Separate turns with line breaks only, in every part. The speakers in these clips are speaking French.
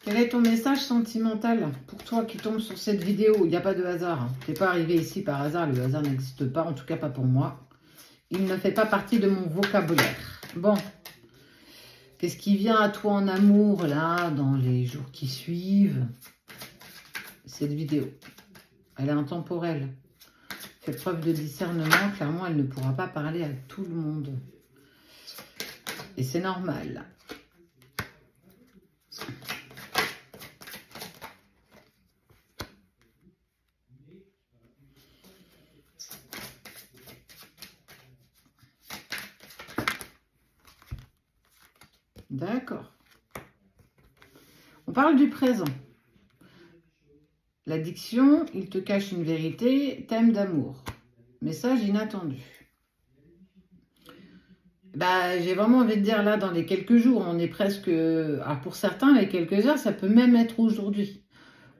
Quel est ton message sentimental pour toi qui tombe sur cette vidéo? Il n'y a pas de hasard. Tu n'es pas arrivé ici par hasard. Le hasard n'existe pas, en tout cas pas pour moi. Il ne fait pas partie de mon vocabulaire. Bon. Qu'est-ce qui vient à toi en amour, là, dans les jours qui suivent cette vidéo? Elle est intemporelle. Fait preuve de discernement. Clairement, elle ne pourra pas parler à tout le monde. Et c'est normal. D'accord. On parle du présent. L'addiction, il te cache une vérité, thème d'amour. Message inattendu. Bah, j'ai vraiment envie de dire là, dans les quelques jours, on est presque... Alors pour certains, les quelques heures, ça peut même être aujourd'hui.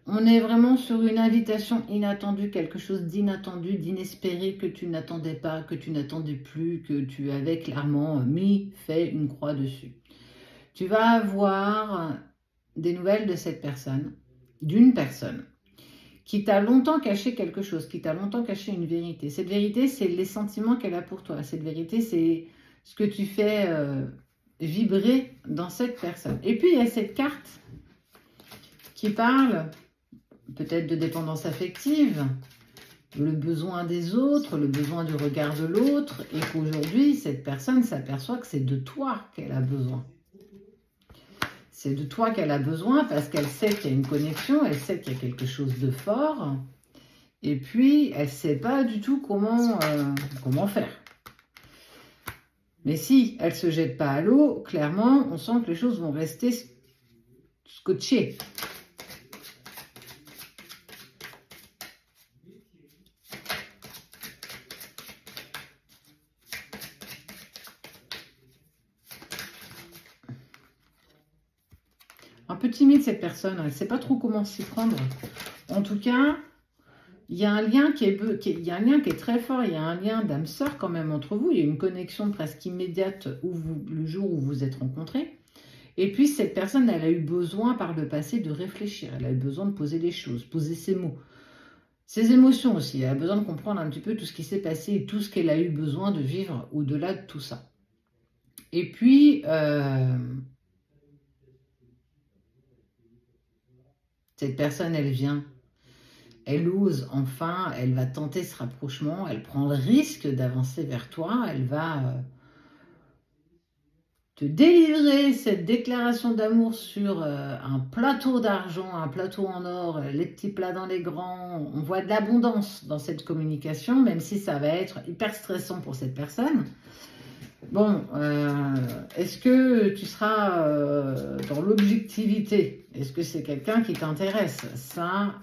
On est vraiment sur une invitation inattendue, quelque chose d'inattendu, d'inespéré, que tu n'attendais pas, que tu n'attendais plus, que tu avais clairement fait une croix dessus. Tu vas avoir des nouvelles de cette personne, d'une personne, qui t'a longtemps caché quelque chose, qui t'a longtemps caché une vérité. Cette vérité, c'est les sentiments qu'elle a pour toi. Cette vérité, c'est ce que tu fais vibrer dans cette personne. Et puis, il y a cette carte qui parle peut-être de dépendance affective, le besoin des autres, le besoin du regard de l'autre, et qu'aujourd'hui, cette personne s'aperçoit que c'est de toi qu'elle a besoin. C'est de toi qu'elle a besoin parce qu'elle sait qu'il y a une connexion, elle sait qu'il y a quelque chose de fort, et puis elle ne sait pas du tout comment faire. Mais si elle ne se jette pas à l'eau, clairement, on sent que les choses vont rester scotchées. Un peu timide cette personne, elle ne sait pas trop comment s'y prendre. En tout cas, il y a un lien qui est très fort, il y a un lien d'âme sœur quand même entre vous, il y a une connexion presque immédiate le jour où vous vous êtes rencontrés. Et puis cette personne, elle a eu besoin par le passé de réfléchir, elle a eu besoin de poser les choses, poser ses mots, ses émotions aussi, elle a besoin de comprendre un petit peu tout ce qui s'est passé et tout ce qu'elle a eu besoin de vivre au-delà de tout ça. Et puis... cette personne, elle vient, elle ose enfin, elle va tenter ce rapprochement, elle prend le risque d'avancer vers toi, elle va te délivrer cette déclaration d'amour sur un plateau d'argent, un plateau en or, les petits plats dans les grands. On voit de l'abondance dans cette communication, même si ça va être hyper stressant pour cette personne. Bon, est-ce que tu seras dans l'objectivité? Est-ce que c'est quelqu'un qui t'intéresse? Ça...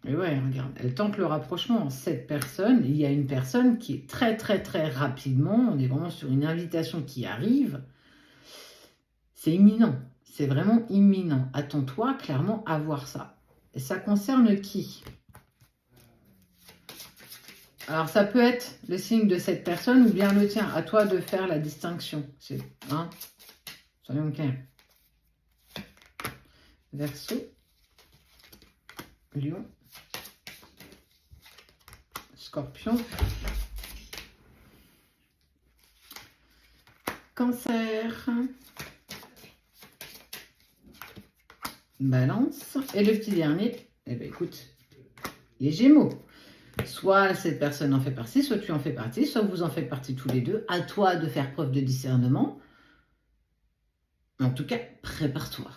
Et ouais, regarde, elle tente le rapprochement. Cette personne, il y a une personne qui est très, très, très rapidement, on est vraiment sur une invitation qui arrive. C'est imminent, c'est vraiment imminent. Attends-toi clairement à voir ça. Et ça concerne qui? Alors, ça peut être le signe de cette personne ou bien le tien. À toi de faire la distinction. Hein, soyons clairs. Verseau, Lion, Scorpion, Cancer, Balance. Et le petit dernier, eh bien écoute, les Gémeaux. Soit cette personne en fait partie, soit tu en fais partie, soit vous en faites partie tous les deux. À toi de faire preuve de discernement. En tout cas, prépare-toi.